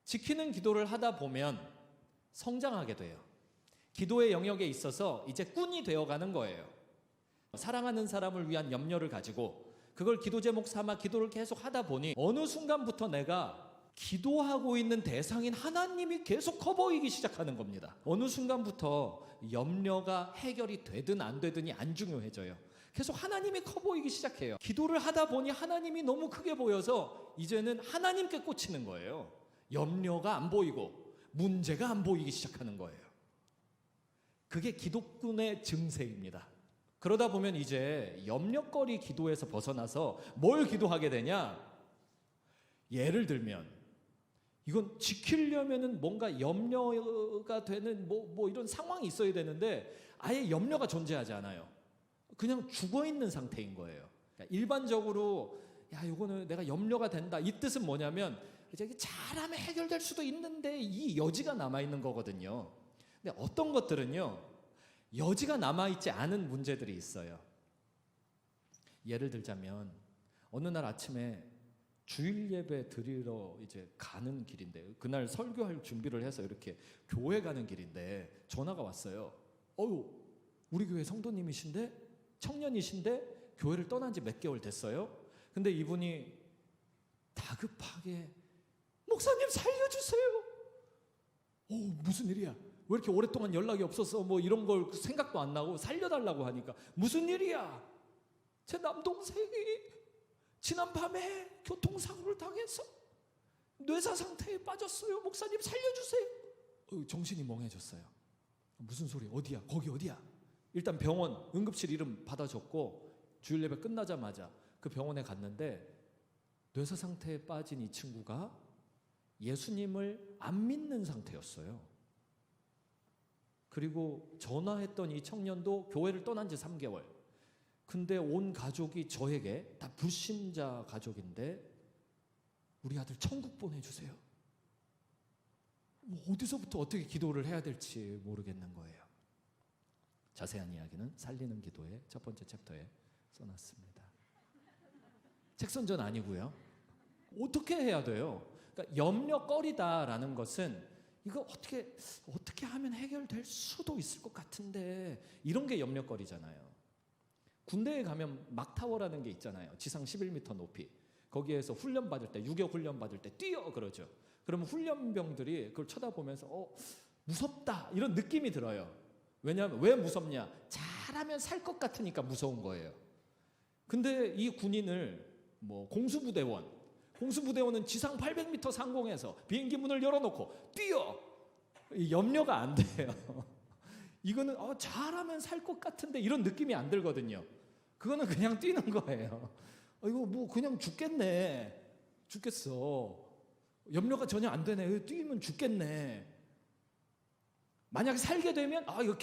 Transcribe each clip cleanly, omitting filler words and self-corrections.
지키는 기도를 하다 보면 성장하게 돼요. 기도의 영역에 있어서 이제 꾼이 되어가는 거예요. 사랑하는 사람을 위한 염려를 가지고 그걸 기도 제목 삼아 기도를 계속 하다 보니 어느 순간부터 내가 기도하고 있는 대상인 하나님이 계속 커 보이기 시작하는 겁니다. 어느 순간부터 염려가 해결이 되든 안 되든이 안 중요해져요. 계속 하나님이 커 보이기 시작해요. 기도를 하다 보니 하나님이 너무 크게 보여서 이제는 하나님께 꽂히는 거예요. 염려가 안 보이고 문제가 안 보이기 시작하는 거예요. 그게 기도꾼의 증세입니다. 그러다 보면 이제 염려거리 기도에서 벗어나서 뭘 기도하게 되냐? 예를 들면 이건 지키려면은 뭔가 염려가 되는 뭐 이런 상황이 있어야 되는데 아예 염려가 존재하지 않아요. 그냥 죽어 있는 상태인 거예요. 그러니까 일반적으로 야 이거는 내가 염려가 된다. 이 뜻은 뭐냐면 이제 잘하면 해결될 수도 있는데 이 여지가 남아 있는 거거든요. 근데 어떤 것들은요 여지가 남아 있지 않은 문제들이 있어요. 예를 들자면 어느 날 아침에 주일 예배 드리러 이제 가는 길인데 그날 설교할 준비를 해서 이렇게 교회 가는 길인데 전화가 왔어요. 우리 교회 성도님이신데 청년이신데 교회를 떠난 지 몇 개월 됐어요. 근데 이분이 다급하게 목사님 살려주세요. 무슨 일이야? 왜 이렇게 오랫동안 연락이 없었어? 뭐 이런 걸 생각도 안 나고 살려달라고 하니까 무슨 일이야? 제 남동생이 지난밤에 교통사고를 당해서 뇌사 상태에 빠졌어요. 목사님 살려주세요. 정신이 멍해졌어요. 무슨 소리? 어디야? 거기 어디야? 일단 병원 응급실 이름 받아줬고 주일 예배 끝나자마자 그 병원에 갔는데 뇌사 상태에 빠진 이 친구가 예수님을 안 믿는 상태였어요. 그리고 전화했던 이 청년도 교회를 떠난 지 3개월. 근데 온 가족이 저에게 다 불신자 가족인데 우리 아들 천국 보내주세요. 어디서부터 어떻게 기도를 해야 될지 모르겠는 거예요. 자세한 이야기는 살리는 기도의 첫 번째 챕터에 써놨습니다. 책선전 아니고요. 어떻게 해야 돼요? 그러니까 염려거리다라는 것은 이거 어떻게 하면 해결될 수도 있을 것 같은데 이런 게 염려거리잖아요. 군대에 가면 막타워라는 게 있잖아요. 지상 11m 높이. 거기에서 훈련 받을 때, 유격 훈련 받을 때 뛰어 그러죠. 그러면 훈련병들이 그걸 쳐다보면서 무섭다 이런 느낌이 들어요. 왜냐하면 왜 무섭냐? 잘하면 살 것 같으니까 무서운 거예요. 근데 이 군인을 공수부대원은 지상 800m 상공에서 비행기 문을 열어놓고 뛰어! 염려가 안 돼요. 이거는 잘하면 살 것 같은데 이런 느낌이 안 들거든요. 그거는 그냥 뛰는 거예요. 이거 그냥 죽겠어. 염려가 전혀 안 되네. 뛰면 죽겠네. 만약에 살게 되면 이거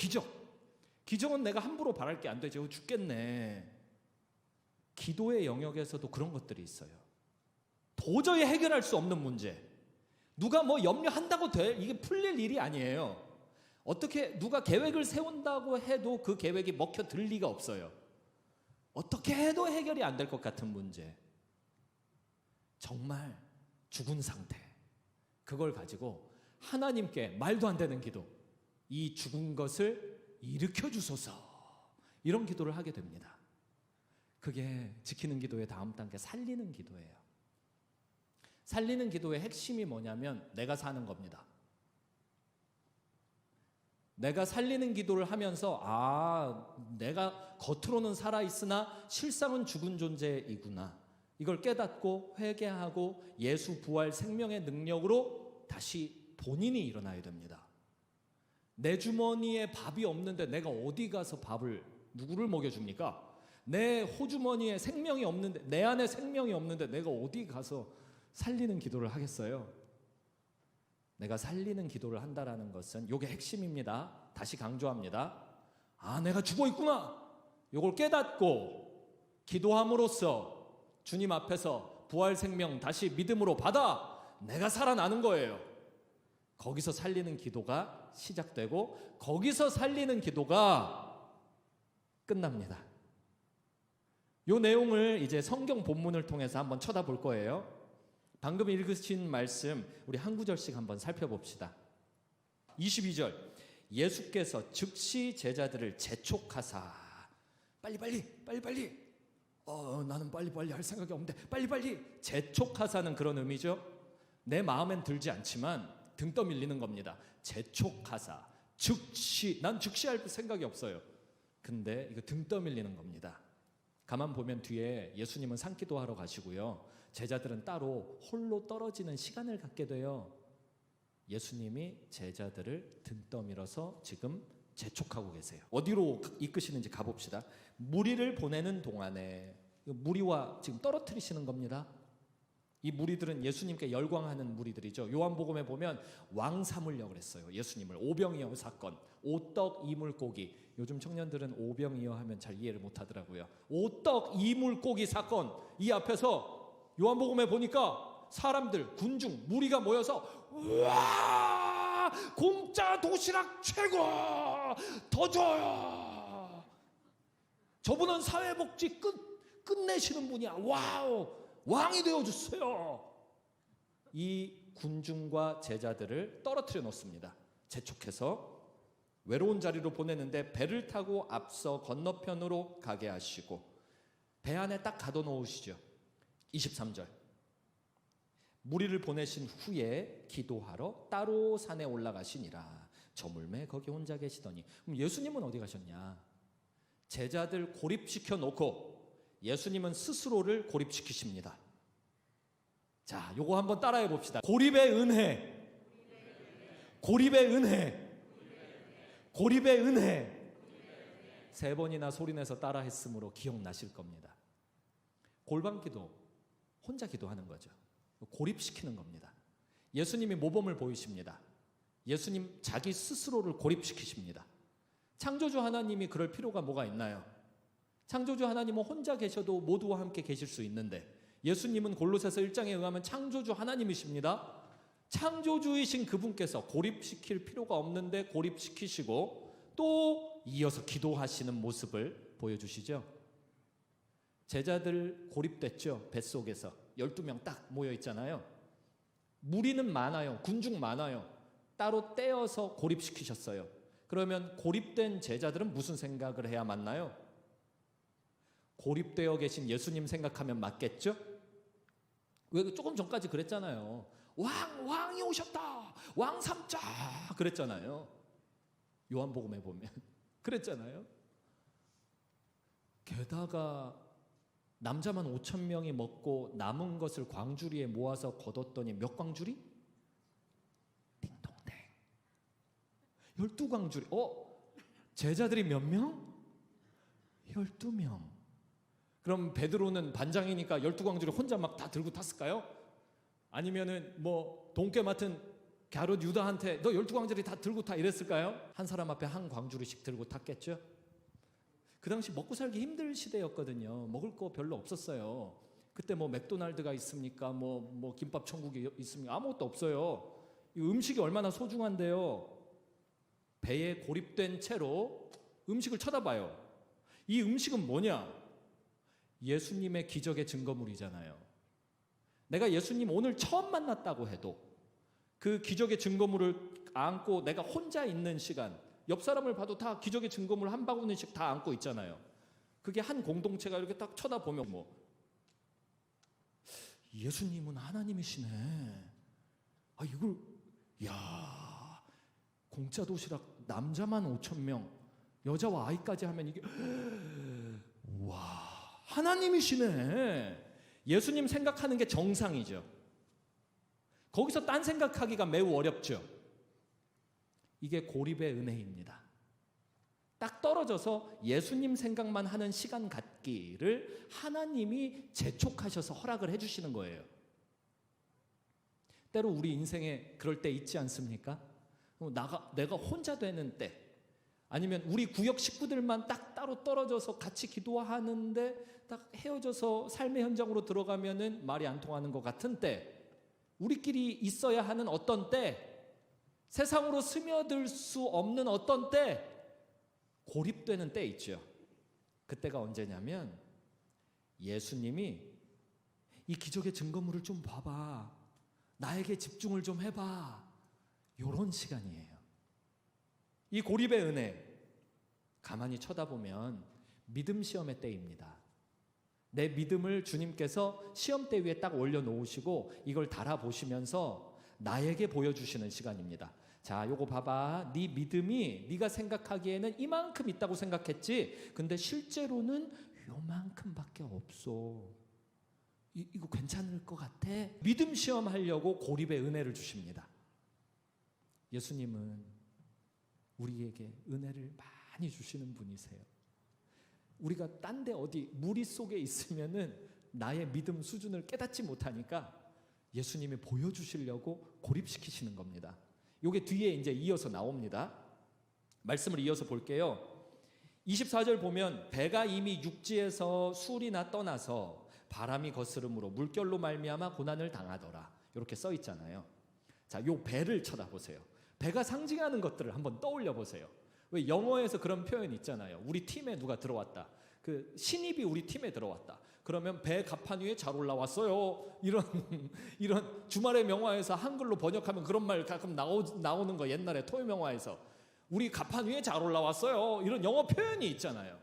기적은 내가 함부로 바랄 게 안 되죠. 죽겠네. 기도의 영역에서도 그런 것들이 있어요. 도저히 해결할 수 없는 문제. 누가 염려한다고 이게 풀릴 일이 아니에요. 어떻게 누가 계획을 세운다고 해도 그 계획이 먹혀들 리가 없어요. 어떻게 해도 해결이 안 될 것 같은 문제. 정말 죽은 상태. 그걸 가지고 하나님께 말도 안 되는 기도. 이 죽은 것을 일으켜 주소서. 이런 기도를 하게 됩니다. 그게 지키는 기도의 다음 단계 살리는 기도예요. 살리는 기도의 핵심이 뭐냐면 내가 사는 겁니다. 내가 살리는 기도를 하면서 내가 겉으로는 살아있으나 실상은 죽은 존재이구나. 이걸 깨닫고 회개하고 예수 부활 생명의 능력으로 다시 본인이 일어나야 됩니다. 내 주머니에 밥이 없는데 내가 어디 가서 밥을 누구를 먹여줍니까? 내 호주머니에 생명이 없는데 내 안에 생명이 없는데 내가 어디 가서 살리는 기도를 하겠어요? 내가 살리는 기도를 한다라는 것은 이게 핵심입니다. 다시 강조합니다. 내가 죽어 있구나. 이걸 깨닫고 기도함으로써 주님 앞에서 부활 생명 다시 믿음으로 받아 내가 살아나는 거예요. 거기서 살리는 기도가 시작되고 거기서 살리는 기도가 끝납니다. 이 내용을 이제 성경 본문을 통해서 한번 쳐다볼 거예요. 방금 읽으신 말씀 우리 한 구절씩 한번 살펴봅시다. 22절, 예수께서 즉시 제자들을 재촉하사 빨리 나는 빨리 할 생각이 없는데 빨리 재촉하사는 그런 의미죠. 내 마음엔 들지 않지만 등 떠밀리는 겁니다. 재촉하사, 즉시, 난 즉시 할 생각이 없어요. 근데 이거 등 떠밀리는 겁니다. 가만 보면 뒤에 예수님은 산기도 하러 가시고요, 제자들은 따로 홀로 떨어지는 시간을 갖게 돼요. 예수님이 제자들을 등 떠밀어서 지금 재촉하고 계세요. 어디로 이끄시는지 가봅시다. 무리를 보내는 동안에, 무리와 지금 떨어뜨리시는 겁니다. 이 무리들은 예수님께 열광하는 무리들이죠. 요한복음에 보면 왕 삼으려고 그랬어요. 예수님을 오병이어 사건, 오떡 이물고기. 요즘 청년들은 오병이어 하면 잘 이해를 못하더라고요. 오떡 이물고기 사건, 이 앞에서 요한복음에 보니까 사람들, 군중, 무리가 모여서 우와, 공짜 도시락 최고, 더 줘요. 저분은 사회복지 끝내시는 분이야. 와우, 왕이 되어주세요. 이 군중과 제자들을 떨어뜨려 놓습니다. 재촉해서 외로운 자리로 보내는데 배를 타고 앞서 건너편으로 가게 하시고 배 안에 딱 가둬놓으시죠. 23절, 무리를 보내신 후에 기도하러 따로 산에 올라가시니라. 저물매 거기 혼자 계시더니. 그럼 예수님은 어디 가셨냐? 제자들 고립시켜 놓고 예수님은 스스로를 고립시키십니다. 자, 요거 한번 따라해 봅시다. 고립의 은혜, 고립의 은혜, 고립의 은혜. 세 번이나 소리내서 따라 했으므로 기억나실 겁니다. 골방기도, 혼자 기도하는 거죠. 고립시키는 겁니다. 예수님이 모범을 보이십니다. 예수님 자기 스스로를 고립시키십니다. 창조주 하나님이 그럴 필요가 뭐가 있나요? 창조주 하나님은 혼자 계셔도 모두와 함께 계실 수 있는데, 예수님은 골로새서 1장에 의하면 창조주 하나님이십니다. 창조주이신 그분께서 고립시킬 필요가 없는데 고립시키시고 또 이어서 기도하시는 모습을 보여주시죠. 제자들 고립됐죠. 뱃속에서 12명 딱 모여 있잖아요. 무리는 많아요. 군중 많아요. 따로 떼어서 고립시키셨어요. 그러면 고립된 제자들은 무슨 생각을 해야 맞나요? 고립되어 계신 예수님 생각하면 맞겠죠? 왜 조금 전까지 그랬잖아요. 왕이 오셨다, 왕 삼자 그랬잖아요. 요한복음에 보면 그랬잖아요. 게다가 남자만 5,000명이 먹고 남은 것을 광주리에 모아서 거뒀더니 몇 광주리? 띵동댕 12광주리. 제자들이 몇 명? 12명. 그럼 베드로는 반장이니까 12광주리 혼자 막 다 들고 탔을까요? 아니면은 뭐 돈깨 맡은 갸룻 유다한테 너 12광주리 다 들고 타 이랬을까요? 한 사람 앞에 한 광주리씩 들고 탔겠죠? 그 당시 먹고 살기 힘들 시대였거든요. 먹을 거 별로 없었어요. 그때 뭐 맥도날드가 있습니까? 뭐 김밥 천국이 있습니까? 아무것도 없어요. 이 음식이 얼마나 소중한데요. 배에 고립된 채로 음식을 쳐다봐요. 이 음식은 뭐냐? 예수님의 기적의 증거물이잖아요. 내가 예수님 오늘 처음 만났다고 해도 그 기적의 증거물을 안고 내가 혼자 있는 시간, 옆 사람을 봐도 다 기적의 증거물 한 바구니씩 다 안고 있잖아요. 그게 한 공동체가 이렇게 딱 쳐다보면 예수님은 하나님이시네. 이걸 공짜 도시락 남자만 5,000명, 여자와 아이까지 하면 이게 하나님이시네. 예수님 생각하는 게 정상이죠. 거기서 딴 생각하기가 매우 어렵죠. 이게 고립의 은혜입니다. 딱 떨어져서 예수님 생각만 하는 시간 갖기를 하나님이 재촉하셔서 허락을 해주시는 거예요. 때로 우리 인생에 그럴 때 있지 않습니까? 내가 혼자 되는 때, 아니면 우리 구역 식구들만 딱 따로 떨어져서 같이 기도하는데 딱 헤어져서 삶의 현장으로 들어가면은 말이 안 통하는 것 같은 때, 우리끼리 있어야 하는 어떤 때, 세상으로 스며들 수 없는 어떤 때, 고립되는 때 있죠. 그때가 언제냐면 예수님이 이 기적의 증거물을 좀 봐봐. 나에게 집중을 좀 해봐. 이런 시간이에요. 이 고립의 은혜, 가만히 쳐다보면 믿음 시험의 때입니다. 내 믿음을 주님께서 시험대 위에 딱 올려놓으시고 이걸 달아보시면서 나에게 보여주시는 시간입니다. 자, 요거 봐봐. 네 믿음이 네가 생각하기에는 이만큼 있다고 생각했지. 근데 실제로는 요만큼밖에 없어. 이거 괜찮을 것 같아? 믿음 시험하려고 고립의 은혜를 주십니다. 예수님은 우리에게 은혜를 많이 주시는 분이세요. 우리가 딴 데 어디 무리 속에 있으면은 나의 믿음 수준을 깨닫지 못하니까 예수님이 보여주시려고 고립시키시는 겁니다. 요게 뒤에 이제 이어서 나옵니다. 말씀을 이어서 볼게요. 24절 보면 배가 이미 육지에서 술이나 떠나서 바람이 거스름으로 물결로 말미암아 고난을 당하더라. 이렇게 써 있잖아요. 자, 요 배를 쳐다보세요. 배가 상징하는 것들을 한번 떠올려 보세요. 왜 영어에서 그런 표현 있잖아요. 우리 팀에 누가 들어왔다. 그 신입이 우리 팀에 들어왔다. 그러면 배 갑판 위에 잘 올라왔어요. 이런 주말의 명화에서 한글로 번역하면 그런 말 가끔 나오는 거 옛날에 토요 명화에서 우리 갑판 위에 잘 올라왔어요. 이런 영어 표현이 있잖아요.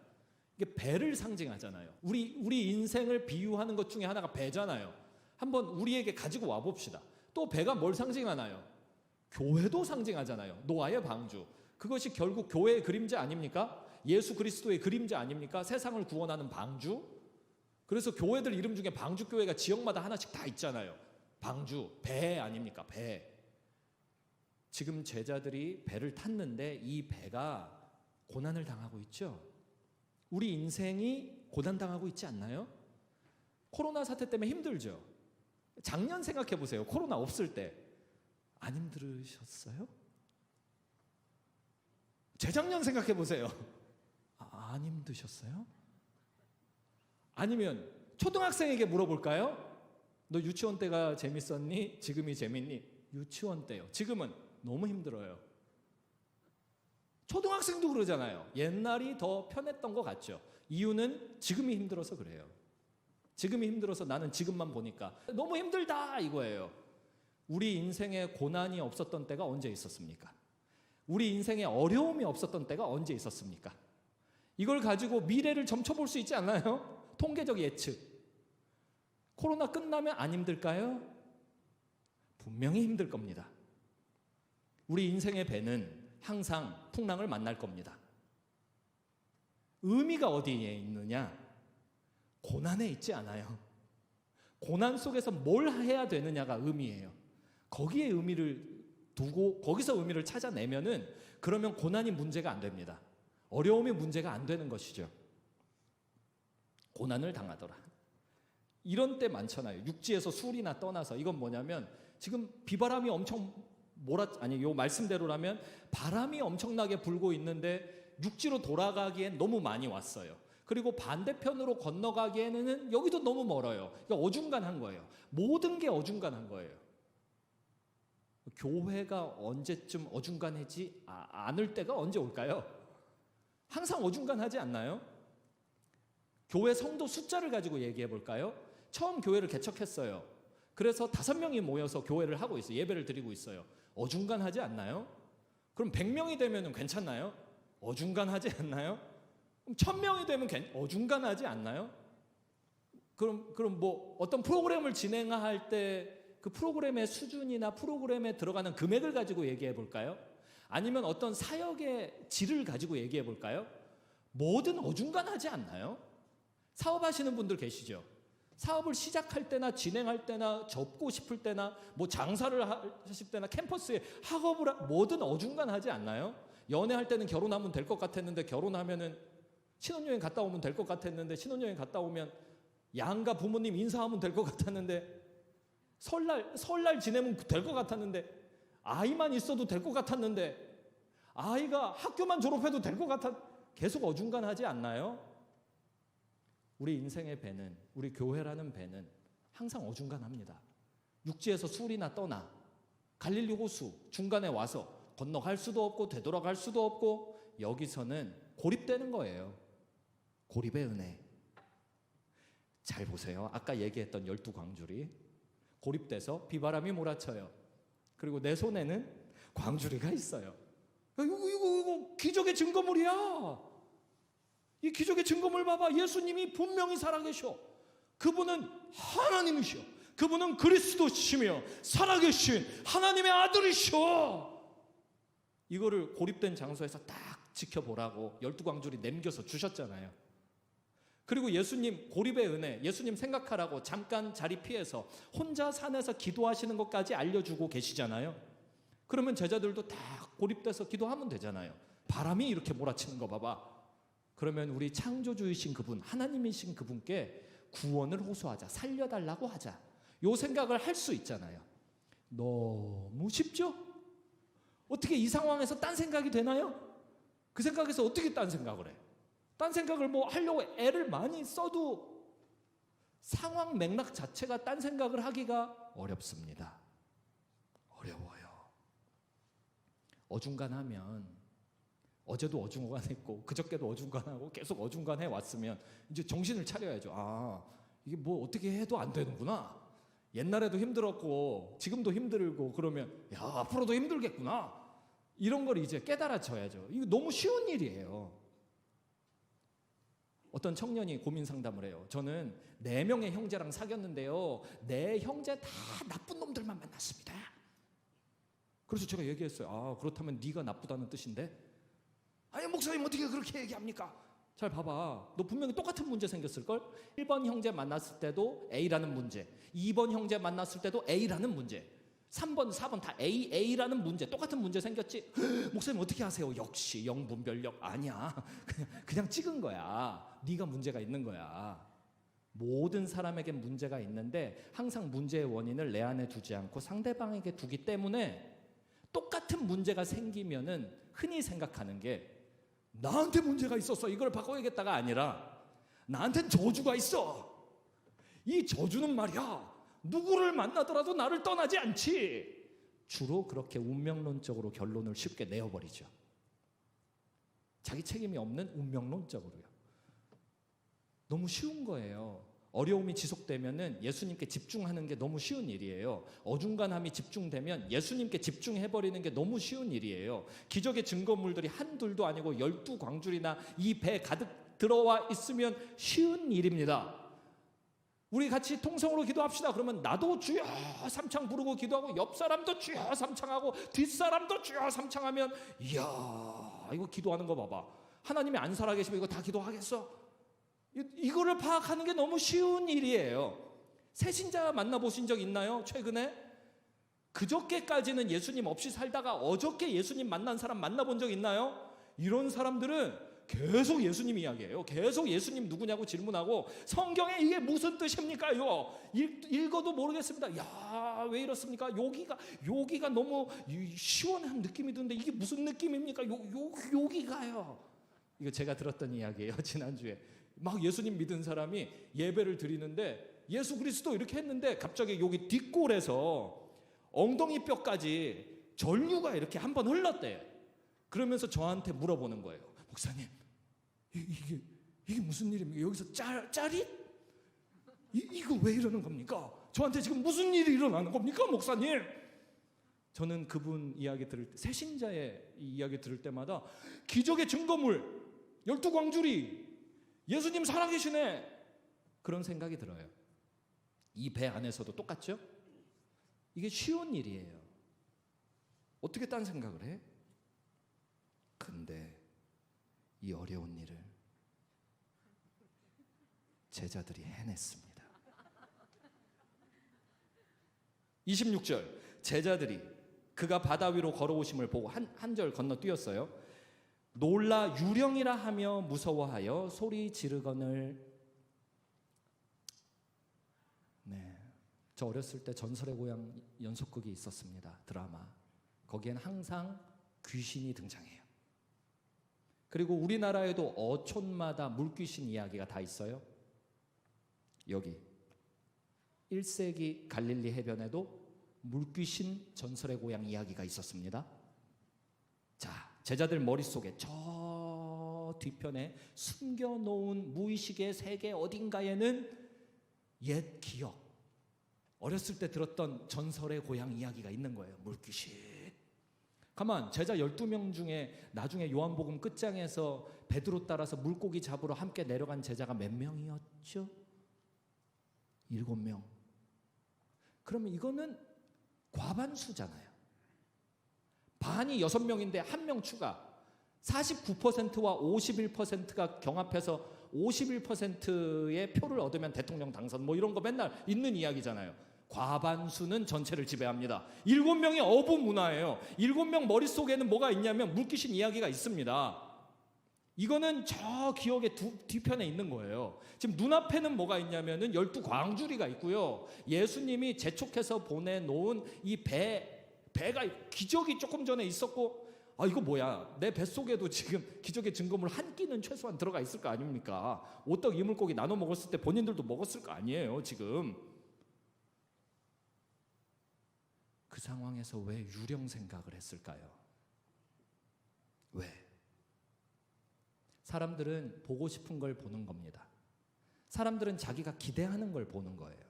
이게 배를 상징하잖아요. 우리 인생을 비유하는 것 중에 하나가 배잖아요. 한번 우리에게 가지고 와 봅시다. 또 배가 뭘 상징하나요? 교회도 상징하잖아요. 노아의 방주. 그것이 결국 교회의 그림자 아닙니까? 예수 그리스도의 그림자 아닙니까? 세상을 구원하는 방주. 그래서 교회들 이름 중에 방주교회가 지역마다 하나씩 다 있잖아요. 방주, 배 아닙니까? 배. 지금 제자들이 배를 탔는데 이 배가 고난을 당하고 있죠. 우리 인생이 고난당하고 있지 않나요? 코로나 사태 때문에 힘들죠. 작년 생각해 보세요. 코로나 없을 때 안 힘들으셨어요? 재작년 생각해 보세요. 안 힘드셨어요? 아니면 초등학생에게 물어볼까요? 너 유치원 때가 재밌었니? 지금이 재밌니? 유치원 때요. 지금은 너무 힘들어요. 초등학생도 그러잖아요. 옛날이 더 편했던 것 같죠. 이유는 지금이 힘들어서 그래요. 지금이 힘들어서 나는 지금만 보니까 너무 힘들다 이거예요. 우리 인생에 고난이 없었던 때가 언제 있었습니까? 우리 인생에 어려움이 없었던 때가 언제 있었습니까? 이걸 가지고 미래를 점쳐볼 수 있지 않나요? 통계적 예측. 코로나 끝나면 안 힘들까요? 분명히 힘들 겁니다. 우리 인생의 배는 항상 풍랑을 만날 겁니다. 의미가 어디에 있느냐? 고난에 있지 않아요. 고난 속에서 뭘 해야 되느냐가 의미예요. 거기에 의미를 두고 거기서 의미를 찾아내면은 그러면 고난이 문제가 안 됩니다. 어려움이 문제가 안 되는 것이죠. 고난을 당하더라. 이런 때 많잖아요. 육지에서 술이나 떠나서. 이건 뭐냐면 지금 비바람이 엄청 요 말씀대로라면 바람이 엄청나게 불고 있는데 육지로 돌아가기엔 너무 많이 왔어요. 그리고 반대편으로 건너가기에는 여기도 너무 멀어요. 그러니까 어중간한 거예요. 모든 게 어중간한 거예요. 교회가 언제쯤 어중간하지 않을 때가 언제 올까요? 항상 어중간하지 않나요? 교회 성도 숫자를 가지고 얘기해 볼까요? 처음 교회를 개척했어요. 그래서 5명이 모여서 교회를 하고 있어요. 예배를 드리고 있어요. 어중간하지 않나요? 그럼 100명이 되면 괜찮나요? 어중간하지 않나요? 그럼 1000명이 되면 어중간하지 않나요? 그럼 뭐 어떤 프로그램을 진행할 때 그 프로그램의 수준이나 프로그램에 들어가는 금액을 가지고 얘기해 볼까요? 아니면 어떤 사역의 질을 가지고 얘기해 볼까요? 뭐든 어중간하지 않나요? 사업하시는 분들 계시죠? 사업을 시작할 때나 진행할 때나 접고 싶을 때나 뭐 장사를 하실 때나 캠퍼스에 학업을 뭐든 어중간하지 않나요? 연애할 때는 결혼하면 될 것 같았는데 결혼하면은 신혼여행 갔다 오면 될 것 같았는데 신혼여행 갔다 오면 양가 부모님 인사하면 될 것 같았는데 설날 지내면 될 것 같았는데 아이만 있어도 될 것 같았는데 아이가 학교만 졸업해도 될 것 같아 계속 어중간하지 않나요? 우리 인생의 배는 우리 교회라는 배는 항상 어중간합니다. 육지에서 술이나 떠나 갈릴리 호수 중간에 와서 건너갈 수도 없고 되돌아갈 수도 없고 여기서는 고립되는 거예요. 고립의 은혜. 잘 보세요. 아까 얘기했던 12광주리 고립돼서 비바람이 몰아쳐요. 그리고 내 손에는 광주리가 있어요. 이거 기적의 증거물이야. 이 기적의 증거물 봐봐. 예수님이 분명히 살아계셔. 그분은 하나님이셔. 그분은 그리스도시며 살아계신 하나님의 아들이셔. 이거를 고립된 장소에서 딱 지켜보라고 12광주리 남겨서 주셨잖아요. 그리고 예수님 고립의 은혜, 예수님 생각하라고 잠깐 자리 피해서 혼자 산에서 기도하시는 것까지 알려주고 계시잖아요. 그러면 제자들도 다 고립돼서 기도하면 되잖아요. 바람이 이렇게 몰아치는 거 봐봐. 그러면 우리 창조주이신 그분, 하나님이신 그분께 구원을 호소하자, 살려달라고 하자, 요 생각을 할 수 있잖아요. 너무 쉽죠? 어떻게 이 상황에서 딴 생각이 되나요? 그 생각에서 어떻게 딴 생각을 해? 딴 생각을 뭐 하려고 애를 많이 써도 상황 맥락 자체가 딴 생각을 하기가 어렵습니다. 어려워요. 어중간하면, 어제도 어중간했고 그저께도 어중간하고 계속 어중간해 왔으면 이제 정신을 차려야죠. 아, 이게 뭐 어떻게 해도 안 되는구나. 옛날에도 힘들었고 지금도 힘들고 그러면 야, 앞으로도 힘들겠구나. 이런 걸 이제 깨달아져야죠. 이거 너무 쉬운 일이에요. 어떤 청년이 고민 상담을 해요. 저는 4명의 형제랑 사귀었는데요, 4형제 다 나쁜 놈들만 만났습니다. 그래서 제가 얘기했어요. 아, 그렇다면 네가 나쁘다는 뜻인데? 아니, 목사님 어떻게 그렇게 얘기합니까? 잘 봐봐. 너 분명히 똑같은 문제 생겼을걸? 1번 형제 만났을 때도 A라는 문제, 2번 형제 만났을 때도 A라는 문제, 3번, 4번 다 A라는 문제, 똑같은 문제 생겼지? 목사님 어떻게 하세요? 역시 영분별력. 아니야. 그냥 찍은 거야. 네가 문제가 있는 거야. 모든 사람에게 문제가 있는데 항상 문제의 원인을 내 안에 두지 않고 상대방에게 두기 때문에 똑같은 문제가 생기면은 흔히 생각하는 게 나한테 문제가 있었어, 이걸 바꿔야겠다가 아니라 나한텐 저주가 있어. 이 저주는 말이야, 누구를 만나더라도 나를 떠나지 않지. 주로 그렇게 운명론적으로 결론을 쉽게 내어버리죠. 자기 책임이 없는 운명론적으로요. 너무 쉬운 거예요. 어려움이 지속되면은 예수님께 집중하는 게 너무 쉬운 일이에요. 어중간함이 집중되면 예수님께 집중해버리는 게 너무 쉬운 일이에요. 기적의 증거물들이 한둘도 아니고 12광줄이나 이 배 가득 들어와 있으면 쉬운 일입니다. 우리 같이 통성으로 기도합시다. 그러면 나도 주여 삼창 부르고 기도하고 옆 사람도 주여 삼창하고 뒷사람도 주여 삼창하면, 이야, 이거 기도하는 거 봐봐. 하나님이 안 살아계시면 이거 다 기도하겠어? 이거를 파악하는 게 너무 쉬운 일이에요. 새신자 만나보신 적 있나요? 최근에? 그저께까지는 예수님 없이 살다가 어저께 예수님 만난 사람 만나본 적 있나요? 이런 사람들은 계속 예수님 이야기해요. 계속 예수님 누구냐고 질문하고, 성경에 이게 무슨 뜻입니까? 이거 읽어도 모르겠습니다. 야, 왜 이렇습니까? 여기가 너무 시원한 느낌이 드는데 이게 무슨 느낌입니까? 여기가요. 이거 제가 들었던 이야기예요. 지난주에 막 예수님 믿은 사람이 예배를 드리는데 예수 그리스도 이렇게 했는데 갑자기 여기 뒷골에서 엉덩이 뼈까지 전류가 이렇게 한번 흘렀대요. 그러면서 저한테 물어보는 거예요. 목사님, 이게 무슨 일입니까? 여기서 짜릿? 이거 왜 이러는 겁니까? 저한테 지금 무슨 일이 일어나는 겁니까, 목사님? 저는 그분 이야기 들을 때, 새신자의 이야기 들을 때마다 기적의 증거물, 12광주리, 예수님 살아계시네, 그런 생각이 들어요. 이 배 안에서도 똑같죠? 이게 쉬운 일이에요. 어떻게 딴 생각을 해? 근데 이 어려운 일을 제자들이 해냈습니다. 26절, 제자들이 그가 바다 위로 걸어오심을 보고 한 절 건너뛰었어요. 놀라 유령이라 하며 무서워하여 소리 지르거늘. 네, 저 어렸을 때 전설의 고향 연속극이 있었습니다. 드라마. 거기엔 항상 귀신이 등장해요. 그리고 우리나라에도 어촌마다 물귀신 이야기가 다 있어요. 여기 1세기 갈릴리 해변에도 물귀신 전설의 고향 이야기가 있었습니다. 자, 제자들 머릿속에 저 뒤편에 숨겨놓은 무의식의 세계 어딘가에는 옛 기억, 어렸을 때 들었던 전설의 고향 이야기가 있는 거예요. 물귀신. 가만, 제자 12명 중에 나중에 요한복음 끝장에서 베드로 따라서 물고기 잡으러 함께 내려간 제자가 몇 명이었죠? 7명. 그러면 이거는 과반수잖아요. 반이 6명인데 1명 추가. 49%와 51%가 경합해서 51%의 표를 얻으면 대통령 당선, 뭐 이런 거 맨날 있는 이야기잖아요. 과반수는 전체를 지배합니다. 7명이 어부 문화예요. 7명 머릿속에는 뭐가 있냐면 물귀신 이야기가 있습니다. 이거는 저 기억의 뒤편에 있는 거예요. 지금 눈앞에는 뭐가 있냐면은 12광주리가 있고요. 예수님이 재촉해서 보내놓은 이 배가 기적이 조금 전에 있었고, 아 이거 뭐야, 내 뱃속에도 지금 기적의 증거물 한 끼는 최소한 들어가 있을 거 아닙니까? 오떡 이물고기 나눠 먹었을 때 본인들도 먹었을 거 아니에요. 지금 그 상황에서 왜 유령 생각을 했을까요? 왜? 사람들은 보고 싶은 걸 보는 겁니다. 사람들은 자기가 기대하는 걸 보는 거예요.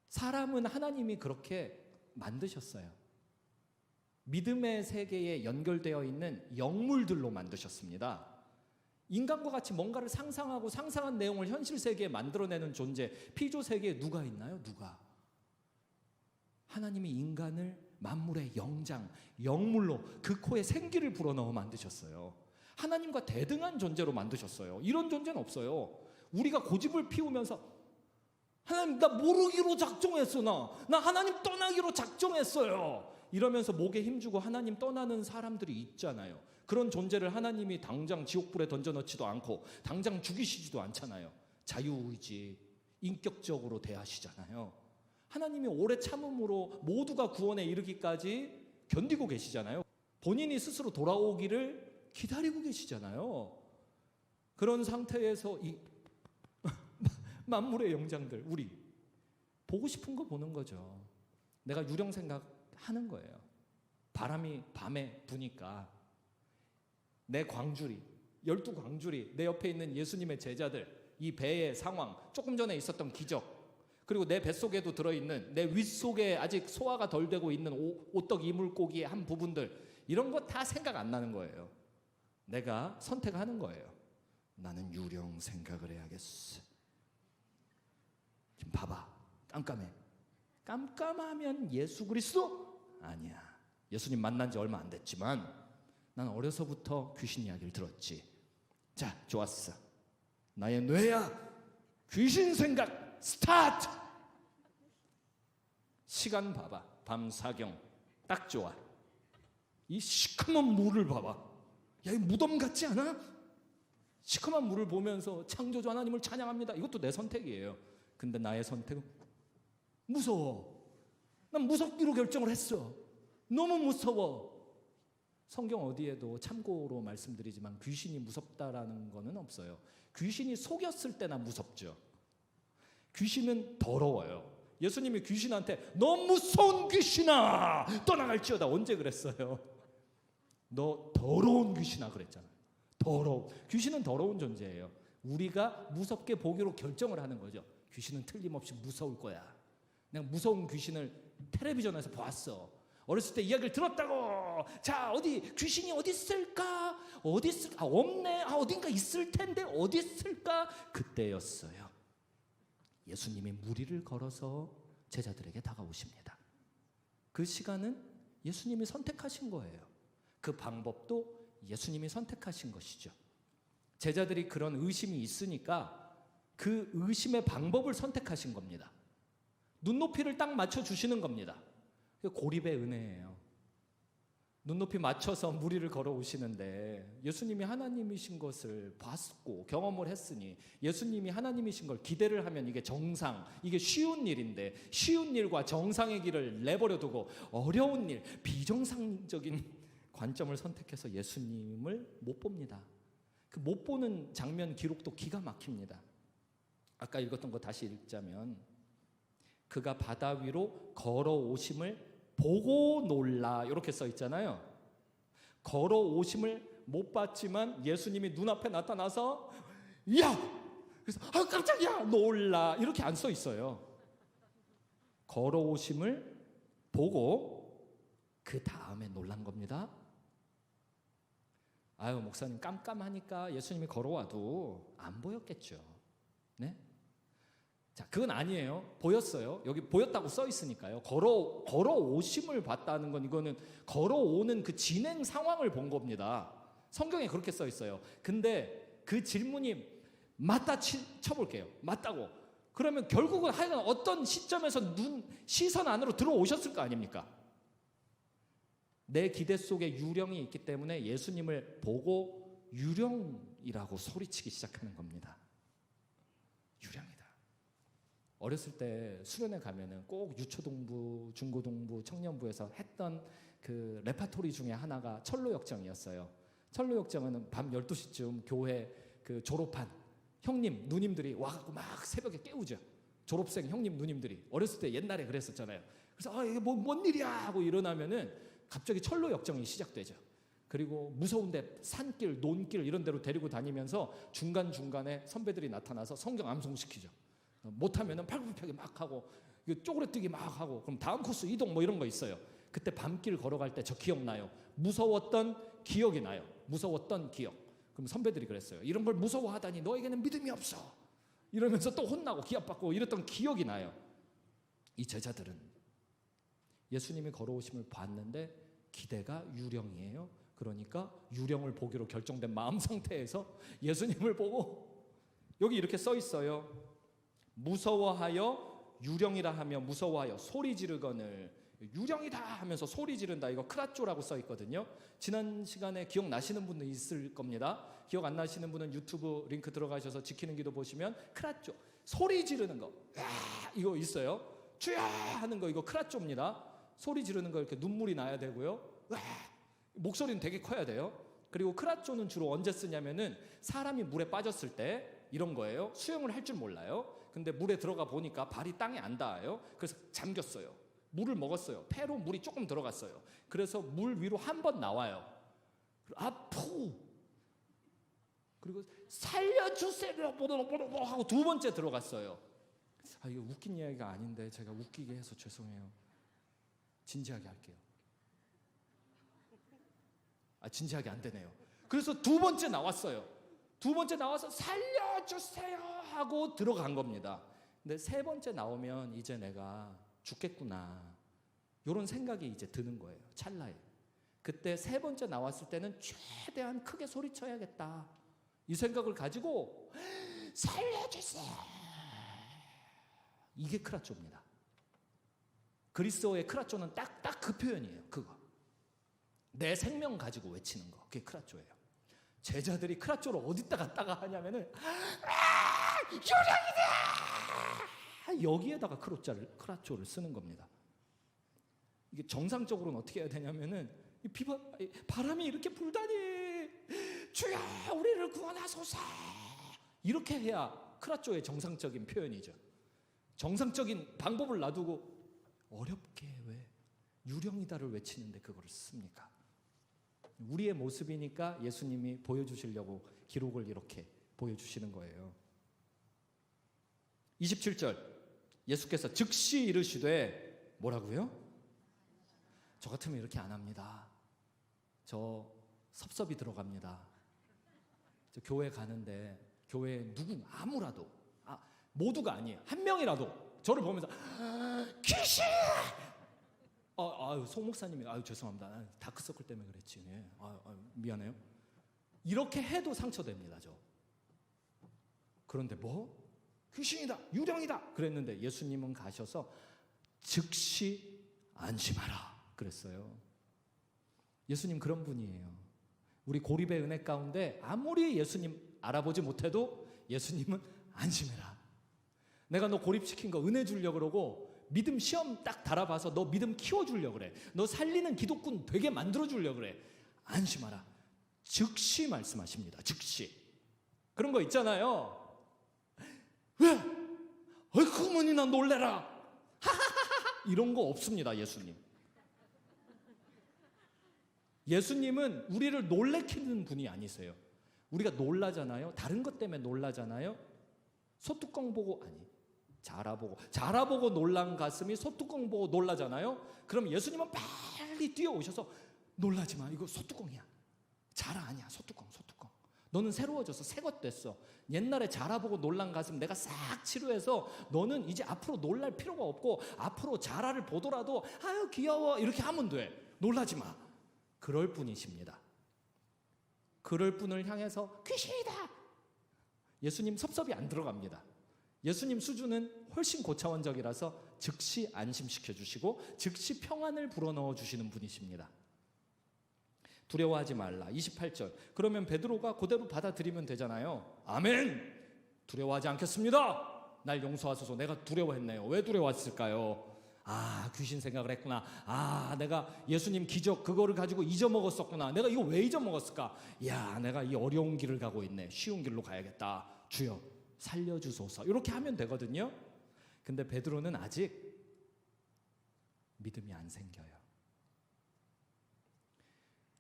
사람은 하나님이 그렇게 만드셨어요. 믿음의 세계에 연결되어 있는 영물들로 만드셨습니다. 인간과 같이 뭔가를 상상하고 상상한 내용을 현실 세계에 만들어내는 존재, 피조 세계에 누가 있나요? 누가? 하나님이 인간을 만물의 영장, 영물로 그 코에 생기를 불어넣어 만드셨어요. 하나님과 대등한 존재로 만드셨어요. 이런 존재는 없어요. 우리가 고집을 피우면서 하나님 나 모르기로 작정했어, 나 하나님 떠나기로 작정했어요, 이러면서 목에 힘주고 하나님 떠나는 사람들이 있잖아요. 그런 존재를 하나님이 당장 지옥불에 던져넣지도 않고 당장 죽이시지도 않잖아요. 자유의지, 인격적으로 대하시잖아요. 하나님이 오래 참음으로 모두가 구원에 이르기까지 견디고 계시잖아요. 본인이 스스로 돌아오기를 기다리고 계시잖아요. 그런 상태에서 이 만물의 영장들, 우리 보고 싶은 거 보는 거죠. 내가 유령 생각하는 거예요. 바람이 밤에 부니까 내 광주리, 12광주리, 내 옆에 있는 예수님의 제자들, 이 배의 상황, 조금 전에 있었던 기적, 그리고 내 뱃속에도 들어있는, 내 윗속에 아직 소화가 덜 되고 있는 오떡 이물고기의 한 부분들, 이런 거 다 생각 안 나는 거예요. 내가 선택하는 거예요. 나는 유령 생각을 해야겠어. 지금 봐봐, 깜깜해. 깜깜하면 예수 그리스도? 아니야. 예수님 만난 지 얼마 안 됐지만 난 어려서부터 귀신 이야기를 들었지. 자, 좋았어. 나의 뇌야 귀신 생각 스타트. 시간 봐봐. 밤 사경 딱 좋아. 이 시커먼 물을 봐봐. 야, 이 무덤 같지 않아? 시커먼 물을 보면서 창조주 하나님을 찬양합니다. 이것도 내 선택이에요. 근데 나의 선택은 무서워. 난 무섭기로 결정을 했어. 너무 무서워. 성경 어디에도 참고로 말씀드리지만 귀신이 무섭다라는 거는 없어요. 귀신이 속였을 때나 무섭죠. 귀신은 더러워요. 예수님이 귀신한테 너 무서운 귀신아 떠나갈지어다 언제 그랬어요? 너 더러운 귀신아 그랬잖아요. 더러워. 귀신은 더러운 존재예요. 우리가 무섭게 보기로 결정을 하는 거죠. 귀신은 틀림없이 무서울 거야. 내가 무서운 귀신을 텔레비전에서 보았어. 어렸을 때 이야기를 들었다고. 자, 어디 귀신이 어디 있을까? 어디 있을까? 없네. 어딘가 있을 텐데 어디 있을까? 그때였어요. 예수님이 무리를 걸어서 제자들에게 다가오십니다. 그 시간은 예수님이 선택하신 거예요. 그 방법도 예수님이 선택하신 것이죠. 제자들이 그런 의심이 있으니까 그 의심의 방법을 선택하신 겁니다. 눈높이를 딱 맞춰주시는 겁니다. 고립의 은혜예요. 눈높이 맞춰서 무리를 걸어오시는데 예수님이 하나님이신 것을 봤고 경험을 했으니 예수님이 하나님이신 걸 기대를 하면 이게 정상, 이게 쉬운 일인데 쉬운 일과 정상의 길을 내버려 두고 어려운 일, 비정상적인 관점을 선택해서 예수님을 못 봅니다. 그 못 보는 장면 기록도 기가 막힙니다. 아까 읽었던 거 다시 읽자면 그가 바다 위로 걸어오심을 보고 놀라 이렇게 써 있잖아요. 걸어오심을 못 봤지만 예수님이 눈앞에 나타나서 야! 그래서 깜짝이야! 놀라 이렇게 안 써 있어요. 걸어오심을 보고 그 다음에 놀란 겁니다. 아유, 목사님 깜깜하니까 예수님이 걸어와도 안 보였겠죠. 네? 자, 그건 아니에요. 보였어요. 여기 보였다고 써 있으니까요. 걸어오심을 봤다는 건 이거는 걸어오는 그 진행 상황을 본 겁니다. 성경에 그렇게 써 있어요. 근데 그 질문이 맞다 쳐볼게요. 맞다고. 그러면 결국은 하여간 어떤 시점에서 시선 안으로 들어오셨을 거 아닙니까? 내 기대 속에 유령이 있기 때문에 예수님을 보고 유령이라고 소리치기 시작하는 겁니다. 유령이다. 어렸을 때 수련회 가면은 꼭 유초동부, 중고동부, 청년부에서 했던 그 레파토리 중에 하나가 철로역정이었어요. 철로역정은 밤 12시쯤 교회 그 졸업한 형님, 누님들이 와갖고 막 새벽에 깨우죠. 졸업생 형님, 누님들이. 어렸을 때 옛날에 그랬었잖아요. 그래서 이게 뭔 일이야 하고 일어나면은 갑자기 철로역정이 시작되죠. 그리고 무서운데 산길, 논길 이런 데로 데리고 다니면서 중간중간에 선배들이 나타나서 성경 암송시키죠. 못하면은 팔굽혀펴기 막 하고 쪼그레뜨기 막 하고 그럼 다음 코스 이동 뭐 이런 거 있어요. 그때 밤길 걸어갈 때 저 기억나요. 무서웠던 기억이 나요. 무서웠던 기억. 그럼 선배들이 그랬어요. 이런 걸 무서워하다니 너에게는 믿음이 없어. 이러면서 또 혼나고 기합받고 이랬던 기억이 나요. 이 제자들은 예수님이 걸어오심을 봤는데 기대가 유령이에요. 그러니까 유령을 보기로 결정된 마음 상태에서 예수님을 보고 여기 이렇게 써 있어요. 무서워하여 유령이라 하며 무서워하여 소리 지르거늘. 유령이다 하면서 소리 지른다. 이거 크라쪼라고 써 있거든요. 지난 시간에 기억나시는 분도 있을 겁니다. 기억 안 나시는 분은 유튜브 링크 들어가셔서 지키는 기도 보시면 크라쪼 소리 지르는 거 이거 있어요. 주야 하는 거 이거 크라쪼입니다. 소리 지르는 거 이렇게 눈물이 나야 되고요. 목소리는 되게 커야 돼요. 그리고 크라쪼는 주로 언제 쓰냐면은 사람이 물에 빠졌을 때 이런 거예요. 수영을 할 줄 몰라요. 근데 물에 들어가 보니까 발이 땅에 안 닿아요. 그래서 잠겼어요. 물을 먹었어요. 폐로 물이 조금 들어갔어요. 그래서 물 위로 한 번 나와요. 아푸. 그리고 살려주세요 하고 두 번째 들어갔어요. 이거 웃긴 이야기가 아닌데 제가 웃기게 해서 죄송해요. 진지하게 할게요. 진지하게 안 되네요. 그래서 두 번째 나왔어요. 두 번째 나와서 살려주세요 하고 들어간 겁니다. 근데 세 번째 나오면 이제 내가 죽겠구나 이런 생각이 이제 드는 거예요. 찰나에. 그때 세 번째 나왔을 때는 최대한 크게 소리쳐야겠다 이 생각을 가지고 살려주세요. 이게 크라쪼입니다. 그리스어의 크라쪼는 딱 그 표현이에요. 그거. 내 생명 가지고 외치는 거. 그게 크라쪼예요. 제자들이 크라쪼를 어디다 갖다가 하냐면은 유령이다! 여기에다가 크라쪼를 쓰는 겁니다. 이게 정상적으로는 어떻게 해야 되냐면은 바람이 이렇게 불다니 주여 우리를 구원하소서 이렇게 해야 크라쪼의 정상적인 표현이죠. 정상적인 방법을 놔두고 어렵게 왜 유령이다를 외치는데 그거를 씁니까? 우리의 모습이니까 예수님이 보여주시려고 기록을 이렇게 보여주시는 거예요. 27절 예수께서 즉시 이르시되 뭐라고요? 저 같으면 이렇게 안 합니다. 저 섭섭이 들어갑니다. 저 교회 가는데 교회에 아무라도 모두가 아니에요. 한 명이라도 저를 보면서 귀신! 송 목사님이 죄송합니다. 다크서클 때문에 그랬지. 네. 미안해요. 이렇게 해도 상처됩니다. 저. 그런데 귀신이다, 유령이다 그랬는데 예수님은 가셔서 즉시 안심하라 그랬어요. 예수님 그런 분이에요. 우리 고립의 은혜 가운데 아무리 예수님 알아보지 못해도 예수님은 안심해라. 내가 너 고립시킨 거 은혜 주려고 그러고 믿음 시험 딱 달아봐서 너 믿음 키워주려고 그래. 너 살리는 기독군 되게 만들어주려고 그래. 안심하라. 즉시 말씀하십니다. 즉시. 그런 거 있잖아요. 왜? 그러면이나 놀래라. 이런 거 없습니다. 예수님은 우리를 놀래키는 분이 아니세요. 우리가 놀라잖아요. 다른 것 때문에 놀라잖아요. 소뚜껑 보고 자라보고 놀란 가슴이 소뚜껑 보고 놀라잖아요. 그럼 예수님은 빨리 뛰어오셔서 놀라지 마. 이거 소뚜껑이야. 자라 아니야. 소뚜껑. 너는 새로워져서 새것 됐어. 옛날에 자라보고 놀란 가슴 내가 싹 치료해서 너는 이제 앞으로 놀랄 필요가 없고 앞으로 자라를 보더라도 아유 귀여워 이렇게 하면 돼. 놀라지 마. 그럴 뿐이십니다. 그럴 뿐을 향해서 귀신이다. 예수님 섭섭이 안 들어갑니다. 예수님 수준은 훨씬 고차원적이라서 즉시 안심시켜 주시고 즉시 평안을 불어넣어 주시는 분이십니다. 두려워하지 말라. 28절. 그러면 베드로가 그대로 받아들이면 되잖아요. 아멘. 두려워하지 않겠습니다. 날 용서하소서. 내가 두려워했네요. 왜 두려웠을까요? 귀신 생각을 했구나. 내가 예수님 기적 그거를 가지고 잊어먹었었구나. 내가 이거 왜 잊어먹었을까? 내가 이 어려운 길을 가고 있네. 쉬운 길로 가야겠다. 주여 살려주소서. 이렇게 하면 되거든요. 근데 베드로는 아직 믿음이 안 생겨요.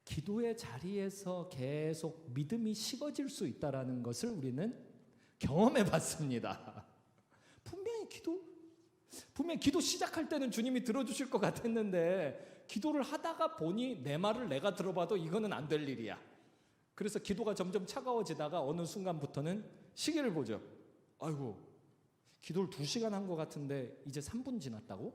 기도의 자리에서 계속 믿음이 식어질 수 있다는 것을 우리는 경험해 봤습니다. 분명히 기도 시작할 때는 주님이 들어주실 것 같았는데 기도를 하다가 보니 내 말을 내가 들어봐도 이거는 안 될 일이야. 그래서 기도가 점점 차가워지다가 어느 순간부터는 시계를 보죠. 아이고 기도를 2시간 한 것 같은데 이제 3분 지났다고?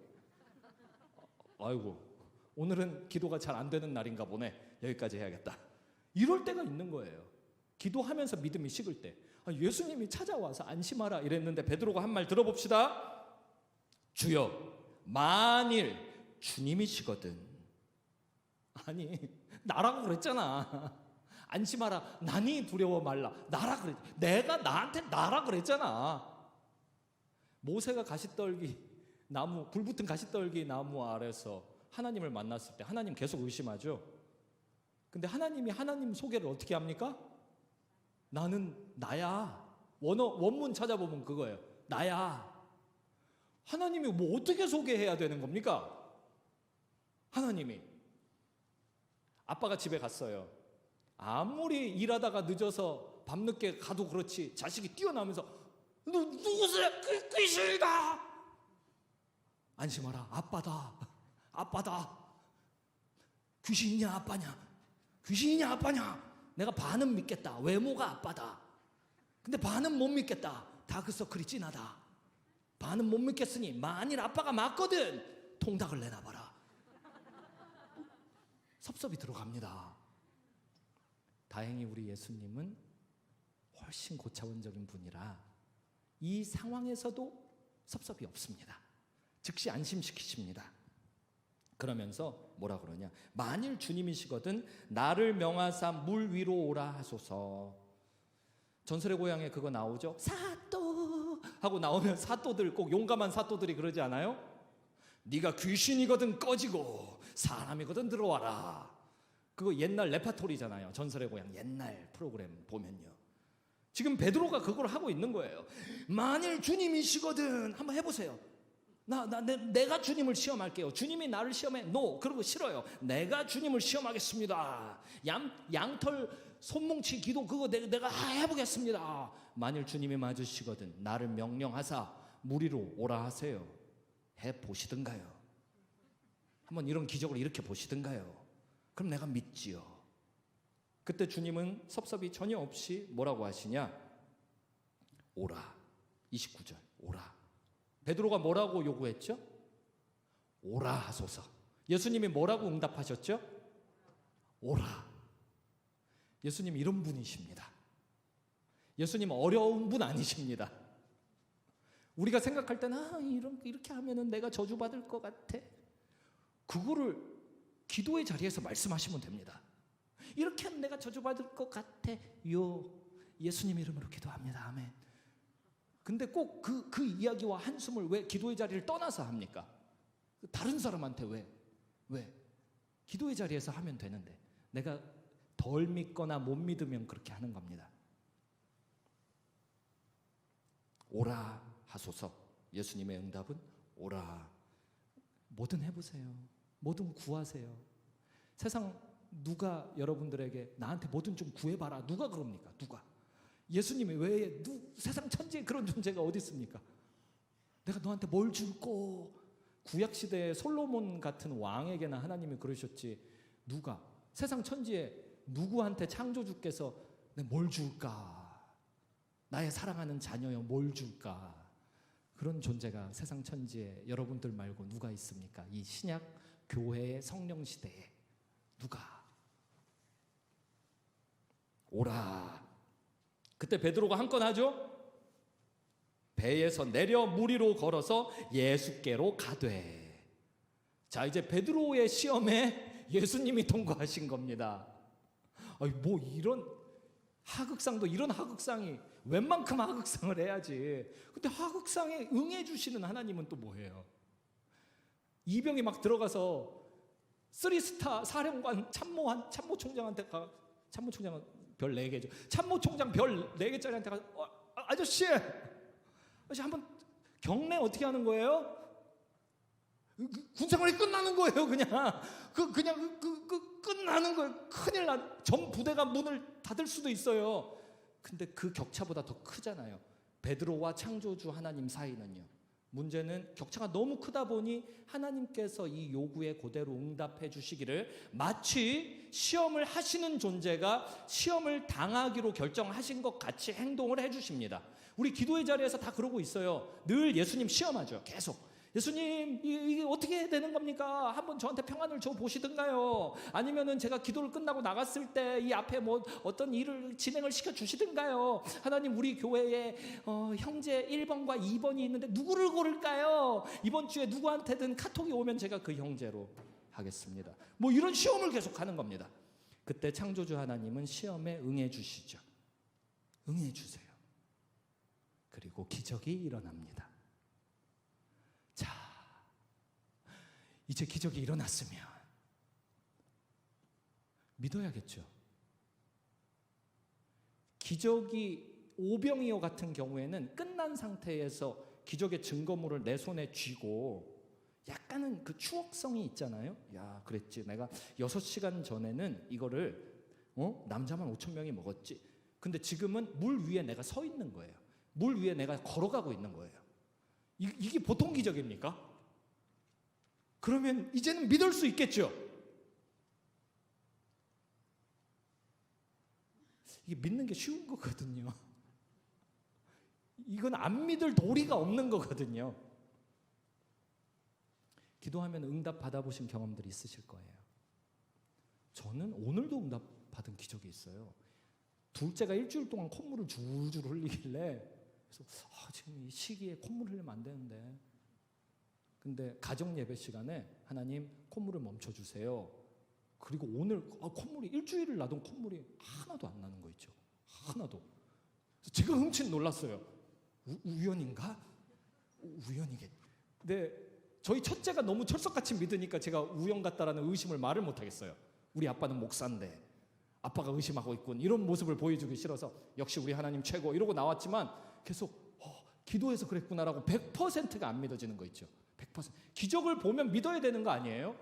아이고 오늘은 기도가 잘 안 되는 날인가 보네. 여기까지 해야겠다. 이럴 때가 있는 거예요. 기도하면서 믿음이 식을 때. 예수님이 찾아와서 안심하라 이랬는데 베드로가 한 말 들어봅시다. 주여 만일 주님이시거든. 아니 나라고 그랬잖아. 안심하라. 나니 두려워 말라. 나라 그랬. 내가 나한테 나라 그랬잖아. 모세가 가시떨기 나무 불 붙은 가시떨기 나무 아래서 하나님을 만났을 때 하나님 계속 의심하죠. 근데 하나님이 하나님 소개를 어떻게 합니까? 나는 나야. 원문 찾아보면 그거예요. 나야. 하나님이 뭐 어떻게 소개해야 되는 겁니까? 하나님이 아빠가 집에 갔어요. 아무리 일하다가 늦어서 밤늦게 가도 그렇지 자식이 뛰어나오면서 누구세요? 귀신이다. 안심하라. 아빠다. 귀신이냐 아빠냐? 귀신이냐 아빠냐? 내가 반은 믿겠다. 외모가 아빠다. 근데 반은 못 믿겠다. 다크서클이 진하다. 반은 못 믿겠으니 만일 아빠가 맞거든 통닭을 내놔봐라. 섭섭이 들어갑니다. 다행히 우리 예수님은 훨씬 고차원적인 분이라 이 상황에서도 섭섭이 없습니다. 즉시 안심시키십니다. 그러면서 뭐라 그러냐? 만일 주님이시거든 나를 명하사 물 위로 오라 하소서. 전설의 고향에 그거 나오죠? 사또 하고 나오면 사또들 꼭 용감한 사또들이 그러지 않아요? 네가 귀신이거든 꺼지고 사람이거든 들어와라. 그거 옛날 레파토리잖아요. 전설의 고향 옛날 프로그램 보면요. 지금 베드로가 그걸 하고 있는 거예요. 만일 주님이시거든 한번 해보세요. 내가 주님을 시험할게요. 주님이 나를 시험해. 그러고 싫어요. 내가 주님을 시험하겠습니다. 양털 손뭉치 기도 그거 내가 해보겠습니다. 만일 주님이 맞으시거든 나를 명령하사 물 위로 오라 하세요. 해보시든가요. 한번 이런 기적을 일으켜 보시든가요. 그럼 내가 믿지요. 그때 주님은 섭섭이 전혀 없이 뭐라고 하시냐? 오라. 29절 오라. 베드로가 뭐라고 요구했죠? 오라 하소서. 예수님이 뭐라고 응답하셨죠? 오라. 예수님 이런 분이십니다. 예수님 어려운 분 아니십니다. 우리가 생각할 때는 이렇게 하면은 내가 저주받을 것 같아. 그거를 기도의 자리에서 말씀하시면 됩니다. 이렇게 하면 내가 저주받을 것 같아. 예수님 이름으로 기도합니다. 아멘. 근데 꼭 그 이야기와 한숨을 왜 기도의 자리를 떠나서 합니까? 다른 사람한테 왜? 기도의 자리에서 하면 되는데 내가 덜 믿거나 못 믿으면 그렇게 하는 겁니다. 오라 하소서. 예수님의 응답은 오라. 뭐든 해보세요. 뭐든 구하세요. 세상 누가 여러분들에게 나한테 뭐든 좀 구해봐라. 누가 그럽니까? 누가? 예수님이 외에 세상 천지에 그런 존재가 어디 있습니까? 내가 너한테 뭘 줄꼬? 구약 시대의 솔로몬 같은 왕에게나 하나님이 그러셨지. 누가 세상 천지에 누구한테 창조주께서 내가 뭘 줄까? 나의 사랑하는 자녀여 뭘 줄까? 그런 존재가 세상 천지에 여러분들 말고 누가 있습니까? 이 신약 교회의 성령 시대에 누가? 오라. 그때 베드로가 한 건 하죠. 배에서 내려 물 위로 걸어서 예수께로 가되. 자, 이제 베드로의 시험에 예수님이 통과하신 겁니다. 아니, 뭐 이런 하극상도 이런 하극상이 웬만큼 하극상을 해야지. 근데 하극상에 응해 주시는 하나님은 또 뭐예요? 이병이 막 들어가서 3스타 사령관 참모총장한테 가. 참모총장은 별 4개죠. 참모총장 별 4개짜리한테 가서 아저씨 한번 경례 어떻게 하는 거예요? 군생활이 끝나는 거예요. 그냥 끝나는 거예요. 큰일 나. 전 부대가 문을 닫을 수도 있어요. 근데 그 격차보다 더 크잖아요. 베드로와 창조주 하나님 사이는요. 문제는 격차가 너무 크다 보니 하나님께서 이 요구에 그대로 응답해 주시기를, 마치 시험을 하시는 존재가 시험을 당하기로 결정하신 것 같이 행동을 해 주십니다. 우리 기도의 자리에서 다 그러고 있어요. 늘 예수님 시험하죠. 계속. 예수님, 이게 어떻게 되는 겁니까? 한번 저한테 평안을 줘 보시든가요? 아니면은 제가 기도를 끝나고 나갔을 때 이 앞에 뭐 어떤 일을 진행을 시켜 주시든가요? 하나님, 우리 교회에 형제 1번과 2번이 있는데 누구를 고를까요? 이번 주에 누구한테든 카톡이 오면 제가 그 형제로 하겠습니다. 뭐 이런 시험을 계속 하는 겁니다. 그때 창조주 하나님은 시험에 응해 주시죠. 응해 주세요. 그리고 기적이 일어납니다. 자, 이제 기적이 일어났으면 믿어야겠죠. 기적이 오병이어 같은 경우에는 끝난 상태에서 기적의 증거물을 내 손에 쥐고 약간은 그 추억성이 있잖아요. 야, 그랬지. 내가 6시간 전에는 이거를 남자만 5,000명이 먹었지. 근데 지금은 물 위에 내가 서 있는 거예요. 물 위에 내가 걸어가고 있는 거예요. 이게 보통 기적입니까? 그러면 이제는 믿을 수 있겠죠? 이게 믿는 게 쉬운 거거든요. 이건 안 믿을 도리가 없는 거거든요. 기도하면 응답 받아보신 경험들이 있으실 거예요. 저는 오늘도 응답 받은 기적이 있어요. 둘째가 일주일 동안 콧물을 줄줄 흘리길래, 그래서 지금 이 시기에 콧물 흘리면 안 되는데, 근데 가정 예배 시간에 하나님 콧물을 멈춰주세요. 그리고 오늘 콧물이 일주일을 나던 콧물이 하나도 안 나는 거 있죠. 하나도. 제가 흠칫 놀랐어요. 우연인가? 우연이겠. 근데 저희 첫째가 너무 철석같이 믿으니까 제가 우연 같다라는 의심을 말을 못 하겠어요. 우리 아빠는 목사인데 아빠가 의심하고 있군, 이런 모습을 보여주기 싫어서 역시 우리 하나님 최고 이러고 나왔지만 계속 기도해서 그랬구나라고 100%가 안 믿어지는 거 있죠. 100%. 기적을 보면 믿어야 되는 거 아니에요?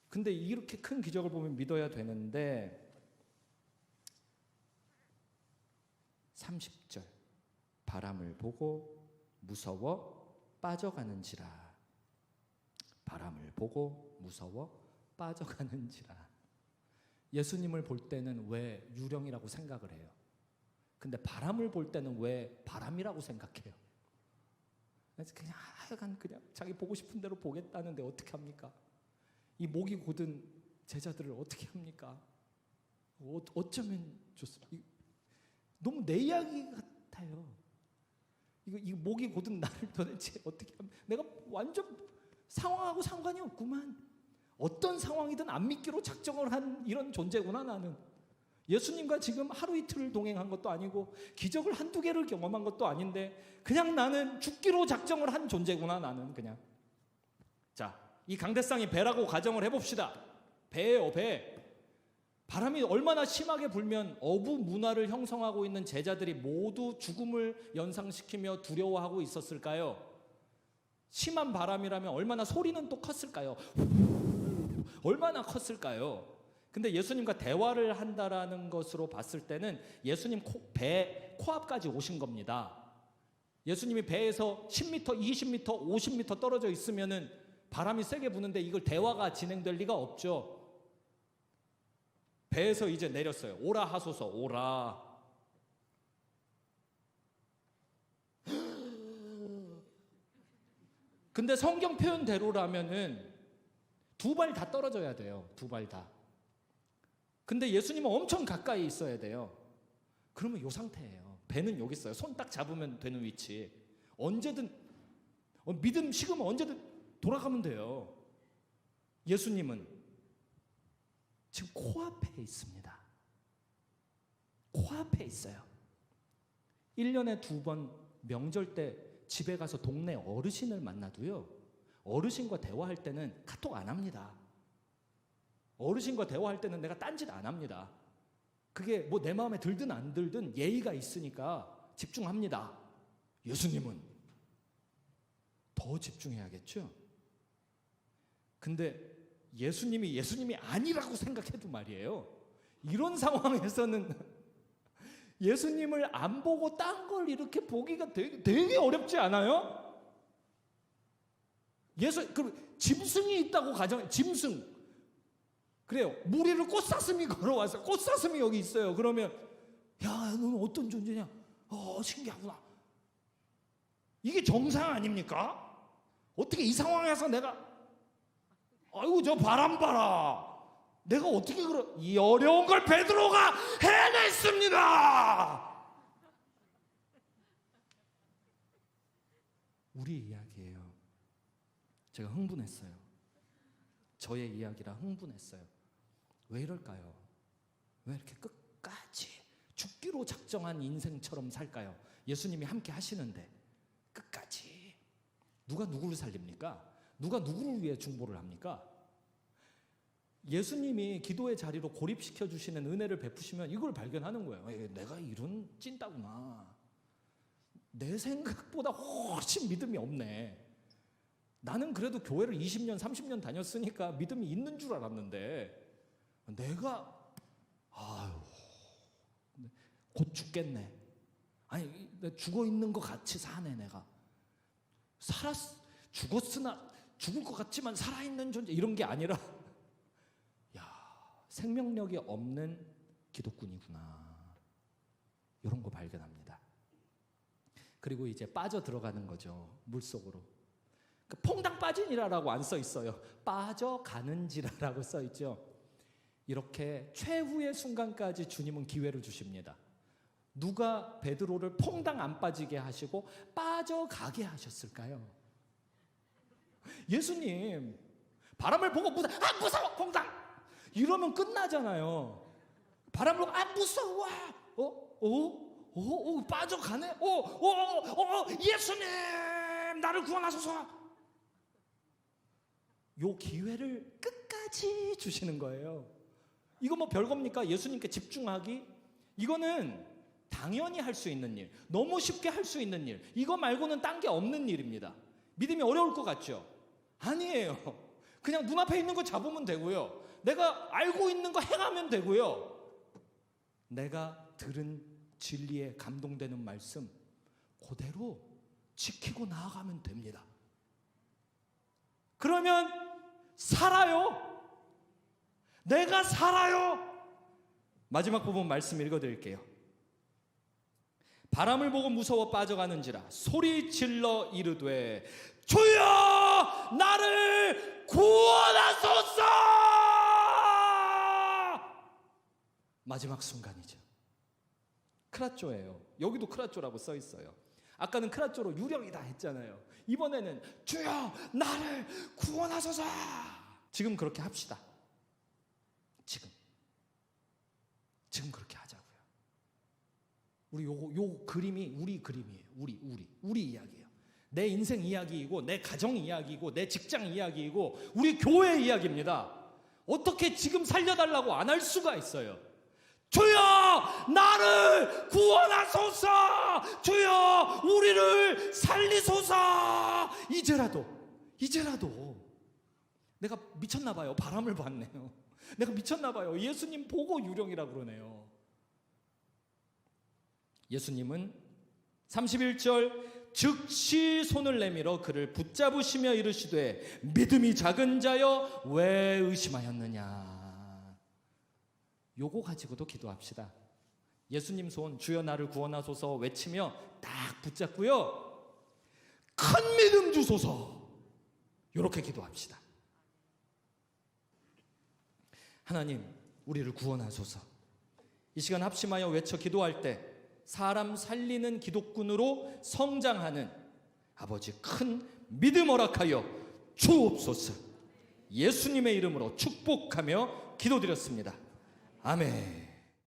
근데 이렇게 큰 기적을 보면 믿어야 되는데 30절 바람을 보고 무서워 빠져가는지라. 바람을 보고 무서워 빠져가는지라. 예수님을 볼 때는 왜 유령이라고 생각을 해요? 근데 바람을 볼 때는 왜 바람이라고 생각해요? 그래서 그냥 하여간 그냥 자기 보고 싶은 대로 보겠다는데 어떻게 합니까? 이 목이 곧은 제자들을 어떻게 합니까? 어쩌면 좋습니까? 너무 내 이야기 같아요. 이거 목이 곧은 나를 도대체 어떻게 하면, 내가 완전 상황하고 상관이 없구만. 어떤 상황이든 안 믿기로 작정을 한 이런 존재구나 나는. 예수님과 지금 하루 이틀을 동행한 것도 아니고 기적을 한두 개를 경험한 것도 아닌데 그냥 나는 죽기로 작정을 한 존재구나 나는. 그냥. 자, 이 강대상이 배라고 가정을 해봅시다. 배예요, 배. 바람이 얼마나 심하게 불면 어부 문화를 형성하고 있는 제자들이 모두 죽음을 연상시키며 두려워하고 있었을까요? 심한 바람이라면 얼마나 소리는 또 컸을까요? 얼마나 컸을까요? 근데 예수님과 대화를 한다라는 것으로 봤을 때는 예수님 배 코앞까지 오신 겁니다. 예수님이 배에서 10m, 20m, 50m 떨어져 있으면은 바람이 세게 부는데 이걸 대화가 진행될 리가 없죠. 배에서 이제 내렸어요. 오라 하소서, 오라. 근데 성경 표현대로라면은 두 발 다 떨어져야 돼요. 두 발 다. 근데 예수님은 엄청 가까이 있어야 돼요. 그러면 이 상태예요. 배는 여기 있어요. 손 딱 잡으면 되는 위치. 언제든 믿음 식으면 언제든 돌아가면 돼요. 예수님은 지금 코앞에 있습니다. 코앞에 있어요. 1년에 2번 명절 때 집에 가서 동네 어르신을 만나도요, 어르신과 대화할 때는 카톡 안 합니다. 어르신과 대화할 때는 내가 딴짓 안 합니다. 그게 뭐 내 마음에 들든 안 들든 예의가 있으니까 집중합니다. 예수님은 더 집중해야겠죠? 근데 예수님이 아니라고 생각해도 말이에요, 이런 상황에서는 예수님을 안 보고 딴 걸 이렇게 보기가 되게 어렵지 않아요? 짐승이 있다고 짐승. 그래요. 무리를 꽃사슴이 걸어와서 꽃사슴이 여기 있어요. 그러면 야, 너는 어떤 존재냐? 신기하구나. 이게 정상 아닙니까? 어떻게 이 상황에서 내가 아이고 저 바람 봐라. 내가 어떻게 이 어려운 걸 베드로가 해냈습니다. 우리 이야기예요. 제가 흥분했어요. 저의 이야기라 흥분했어요. 왜 이럴까요? 왜 이렇게 끝까지 죽기로 작정한 인생처럼 살까요? 예수님이 함께 하시는데 끝까지. 누가 누구를 살립니까? 누가 누구를 위해 중보를 합니까? 예수님이 기도의 자리로 고립시켜 주시는 은혜를 베푸시면 이걸 발견하는 거예요. 내가 이런 찐따구나. 내 생각보다 훨씬 믿음이 없네. 나는 그래도 교회를 20년, 30년 다녔으니까 믿음이 있는 줄 알았는데 내가 곧 죽겠네. 아니, 죽어 있는 것 같이 사네. 내가 죽었으나 죽을 것 같지만 살아있는 존재, 이런 게 아니라 생명력이 없는 기독군이구나, 이런 거 발견합니다. 그리고 이제 빠져 들어가는 거죠. 물속으로. 퐁당 빠지니라라고 안 써 있어요. 빠져가는지라라고 써 있죠. 이렇게 최후의 순간까지 주님은 기회를 주십니다. 누가 베드로를 퐁당 안 빠지게 하시고 빠져가게 하셨을까요? 예수님 바람을 보고 무서워 퐁당 이러면 끝나잖아요. 바람을 보고 무서워 빠져가네. 예수님 나를 구원하소서. 요 기회를 끝까지 주시는 거예요. 이거 뭐 별겁니까? 예수님께 집중하기? 이거는 당연히 할 수 있는 일, 너무 쉽게 할 수 있는 일, 이거 말고는 딴 게 없는 일입니다. 믿음이 어려울 것 같죠? 아니에요. 그냥 눈앞에 있는 거 잡으면 되고요, 내가 알고 있는 거 행하면 되고요, 내가 들은 진리에 감동되는 말씀 그대로 지키고 나아가면 됩니다. 그러면 살아요. 내가 살아요. 마지막 부분 말씀 읽어드릴게요. 바람을 보고 무서워 빠져가는지라 소리 질러 이르되 주여 나를 구원하소서. 마지막 순간이죠. 크라쪼예요. 여기도 크라쪼라고 써 있어요. 아까는 크라쪼로 유령이다 했잖아요. 이번에는 주여 나를 구원하소서. 지금 그렇게 합시다. 지금 그렇게 하자고요. 우리 요 그림이 우리 그림이에요. 우리 이야기예요. 내 인생 이야기이고 내 가정 이야기이고 내 직장 이야기이고 우리 교회 이야기입니다. 어떻게 지금 살려달라고 안 할 수가 있어요? 주여 나를 구원하소서. 주여 우리를 살리소서. 이제라도 내가 미쳤나 봐요. 바람을 봤네요. 내가 미쳤나 봐요. 예수님 보고 유령이라 그러네요. 예수님은 31절 즉시 손을 내밀어 그를 붙잡으시며 이르시되 믿음이 작은 자여 왜 의심하였느냐. 요거 가지고도 기도합시다. 예수님 손 주여 나를 구원하소서 외치며 딱 붙잡고요, 큰 믿음 주소서, 요렇게 기도합시다. 하나님 우리를 구원하소서. 이 시간 합심하여 외쳐 기도할 때 사람 살리는 기독군으로 성장하는 아버지 큰 믿음 허락하여 주옵소서. 예수님의 이름으로 축복하며 기도드렸습니다. 아멘.